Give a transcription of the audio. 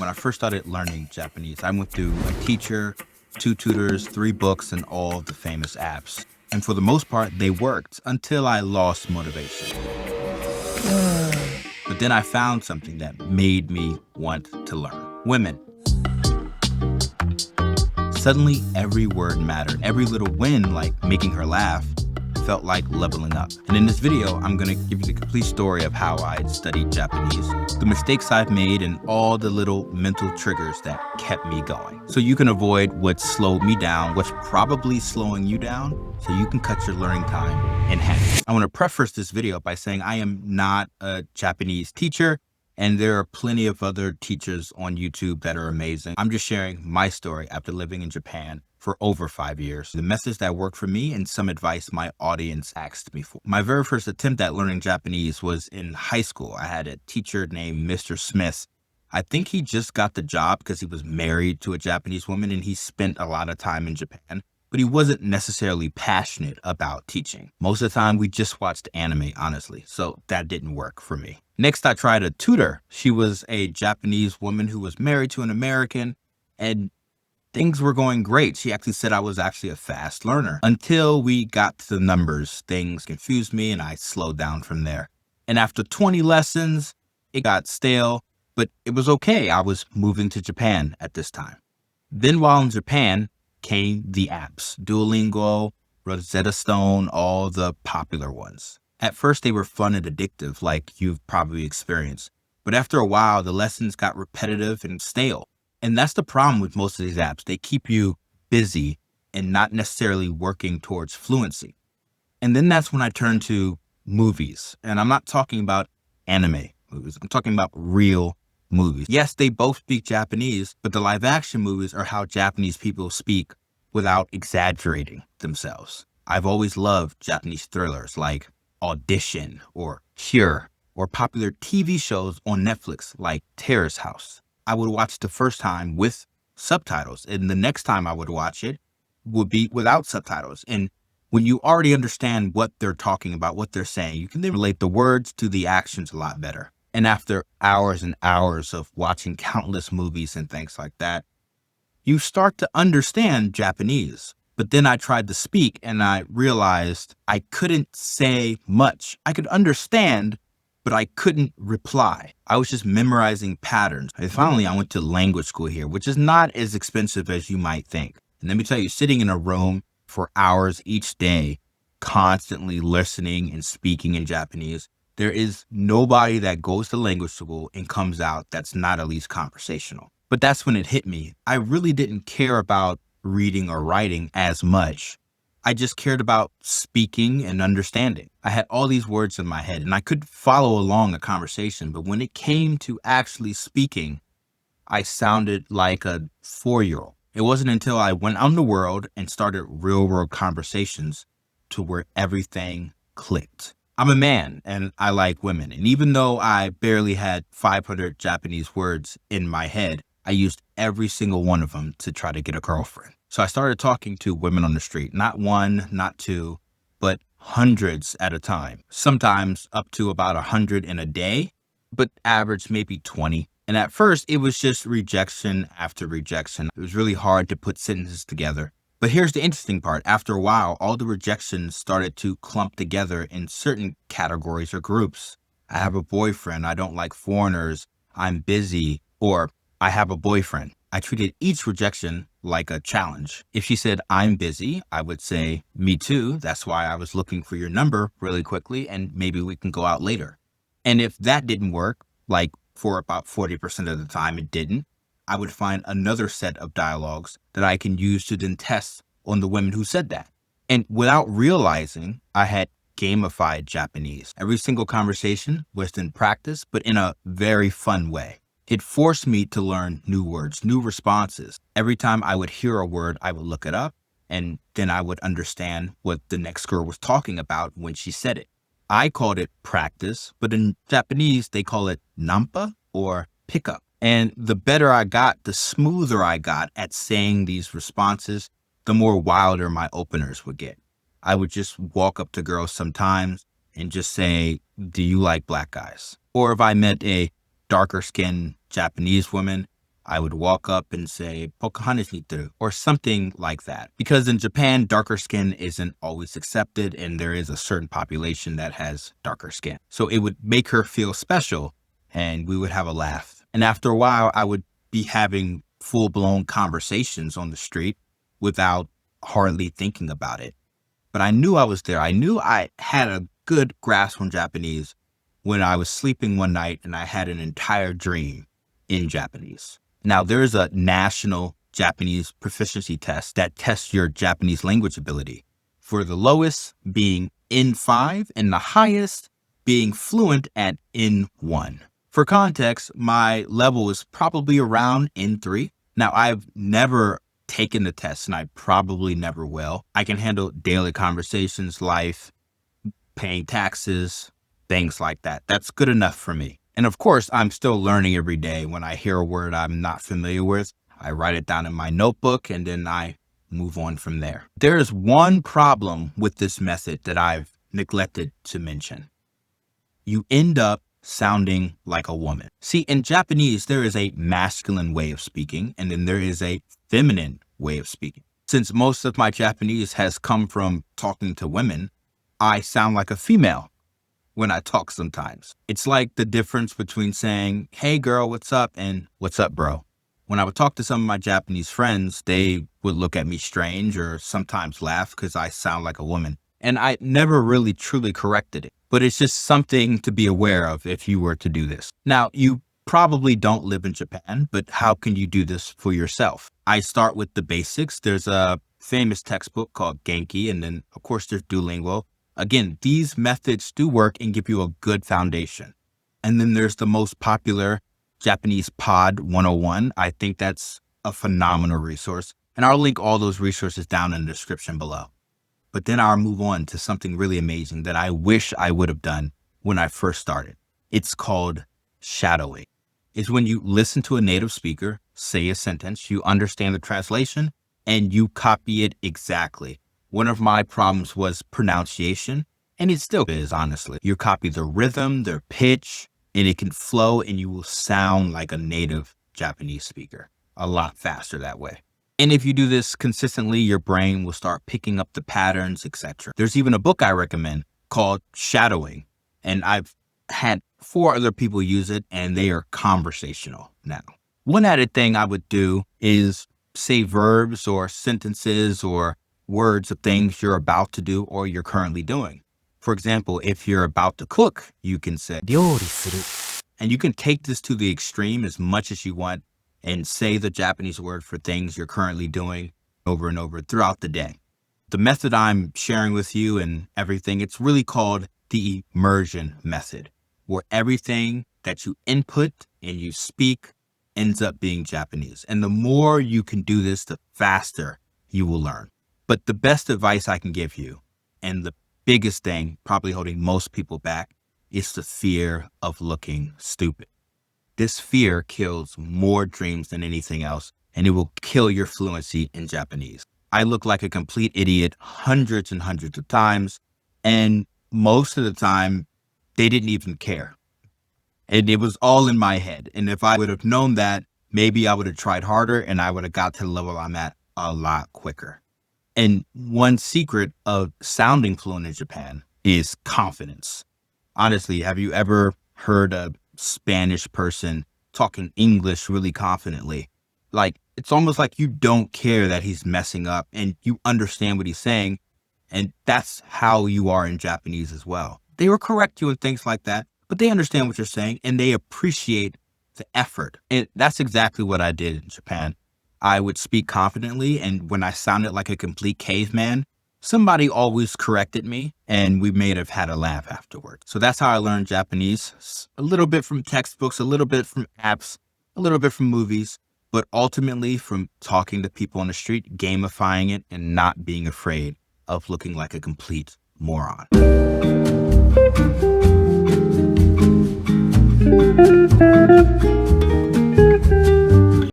When I first started learning Japanese, I went through a teacher, 2 tutors, 3 books, and all of the famous apps. And for the most part, they worked until I lost motivation. But then I found something that made me want to learn. Women. Suddenly, every word mattered. Every little win, like making her laugh, felt like leveling up. And in this video, I'm gonna give you the complete story of how I studied Japanese, the mistakes I've made, and all the little mental triggers that kept me going. So you can avoid what slowed me down, what's probably slowing you down, so you can cut your learning time in half. I wanna preface this video by saying I am not a Japanese teacher, and there are plenty of other teachers on YouTube that are amazing. I'm just sharing my story after living in Japan for over 5 years, the message that worked for me, and some advice my audience asked me for. My very first attempt at learning Japanese was in high school. I had a teacher named Mr. Smith. I think he just got the job because he was married to a Japanese woman and he spent a lot of time in Japan, but he wasn't necessarily passionate about teaching. Most of the time we just watched anime, honestly, so that didn't work for me. Next, I tried a tutor. She was a Japanese woman who was married to an American, and things were going great. She actually said I was actually a fast learner. Until we got to the numbers, things confused me and I slowed down from there. And after 20 lessons, it got stale, but it was okay. I was moving to Japan at this time. Then while in Japan came the apps, Duolingo, Rosetta Stone, all the popular ones. At first, they were fun and addictive, like you've probably experienced. But after a while, the lessons got repetitive and stale. And that's the problem with most of these apps. They keep you busy and not necessarily working towards fluency. And then that's when I turned to movies. And I'm not talking about anime movies. I'm talking about real movies. Yes, they both speak Japanese, but the live action movies are how Japanese people speak without exaggerating themselves. I've always loved Japanese thrillers like Audition or Cure, or popular TV shows on Netflix like Terrace House. I would watch the first time with subtitles, and the next time I would watch it would be without subtitles. And when you already understand what they're talking about, what they're saying, you can then relate the words to the actions a lot better. And after hours and hours of watching countless movies and things like that, you start to understand Japanese. But then I tried to speak and I realized I couldn't say much. I could understand, but I couldn't reply. I was just memorizing patterns. And finally, I went to language school here, which is not as expensive as you might think. And let me tell you, sitting in a room for hours each day, constantly listening and speaking in Japanese, there is nobody that goes to language school and comes out that's not at least conversational. But that's when it hit me. I really didn't care about reading or writing as much. I just cared about speaking and understanding. I had all these words in my head and I could follow along a conversation, but when it came to actually speaking, I sounded like a 4-year-old. It wasn't until I went out in the world and started real world conversations to where everything clicked. I'm a man and I like women. And even though I barely had 500 Japanese words in my head, I used every single one of them to try to get a girlfriend. So I started talking to women on the street, not one, not two, but hundreds at a time, sometimes up to about 100 in a day, but average maybe 20. And at first it was just rejection after rejection. It was really hard to put sentences together. But here's the interesting part. After a while, all the rejections started to clump together in certain categories or groups. I have a boyfriend. I don't like foreigners. I'm busy. Or I have a boyfriend. I treated each rejection like a challenge. If she said, I'm busy, I would say, me too. That's why I was looking for your number really quickly and maybe we can go out later. And if that didn't work, like for about 40% of the time it didn't, I would find another set of dialogues that I can use to then test on the women who said that. And without realizing, I had gamified Japanese. Every single conversation was in practice, but in a very fun way. It forced me to learn new words, new responses. Every time I would hear a word, I would look it up, and then I would understand what the next girl was talking about when she said it. I called it practice, but in Japanese, they call it nampa or pickup. And the better I got, the smoother I got at saying these responses, the more wilder my openers would get. I would just walk up to girls sometimes and just say, do you like black guys? Or if I met a darker skinned Japanese woman, I would walk up and say, Pocahontas niteru, or something like that. Because in Japan, darker skin isn't always accepted, and there is a certain population that has darker skin. So it would make her feel special, and we would have a laugh. And after a while, I would be having full-blown conversations on the street without hardly thinking about it. But I knew I was there. I knew I had a good grasp on Japanese when I was sleeping one night and I had an entire dream in Japanese. Now, there's a national Japanese proficiency test that tests your Japanese language ability, for the lowest being N5 and the highest being fluent at N1. For context, my level is probably around N3. Now, I've never taken the test, and I probably never will. I can handle daily conversations, life, paying taxes, things like that. That's good enough for me. And of course, I'm still learning every day. When I hear a word I'm not familiar with, I write it down in my notebook and then I move on from there. There is one problem with this method that I've neglected to mention. You end up sounding like a woman. See, in Japanese, there is a masculine way of speaking, and then there is a feminine way of speaking. Since most of my Japanese has come from talking to women, I sound like a female when I talk sometimes. It's like the difference between saying, hey girl, what's up? And what's up, bro? When I would talk to some of my Japanese friends, they would look at me strange or sometimes laugh because I sound like a woman. And I never really truly corrected it. But it's just something to be aware of if you were to do this. Now, you probably don't live in Japan, but how can you do this for yourself? I start with the basics. There's a famous textbook called Genki, and then of course there's Duolingo. Again, these methods do work and give you a good foundation. And then there's the most popular Japanese Pod 101. I think that's a phenomenal resource. And I'll link all those resources down in the description below. But then I'll move on to something really amazing that I wish I would have done when I first started. It's called shadowing. It's when you listen to a native speaker say a sentence, you understand the translation, and you copy it exactly. One of my problems was pronunciation, and it still is, honestly. You copy the rhythm, their pitch, and it can flow, and you will sound like a native Japanese speaker a lot faster that way. And if you do this consistently, your brain will start picking up the patterns, etc. There's even a book I recommend called Shadowing, and I've had 4 other people use it, and they are conversational now. One added thing I would do is say verbs or sentences or words of things you're about to do or you're currently doing. For example, if you're about to cook, you can say 料理する. And you can take this to the extreme as much as you want and say the Japanese word for things you're currently doing over and over throughout the day. The method I'm sharing with you and everything, it's really called the immersion method, where everything that you input and you speak ends up being Japanese. And the more you can do this, the faster you will learn. But the best advice I can give you, and the biggest thing probably holding most people back, is the fear of looking stupid. This fear kills more dreams than anything else, and it will kill your fluency in Japanese. I look like a complete idiot hundreds and hundreds of times, and most of the time, they didn't even care. And it was all in my head. And if I would have known that, maybe I would have tried harder and I would have got to the level I'm at a lot quicker. And one secret of sounding fluent in Japan is confidence. Honestly, have you ever heard a Spanish person talking English really confidently? Like, it's almost like you don't care that he's messing up and you understand what he's saying. And that's how you are in Japanese as well. They will correct you and things like that, but they understand what you're saying and they appreciate the effort. And that's exactly what I did in Japan. I would speak confidently, and when I sounded like a complete caveman, somebody always corrected me, and we may have had a laugh afterward. So that's how I learned Japanese. A little bit from textbooks, a little bit from apps, a little bit from movies, but ultimately from talking to people on the street, gamifying it, and not being afraid of looking like a complete moron.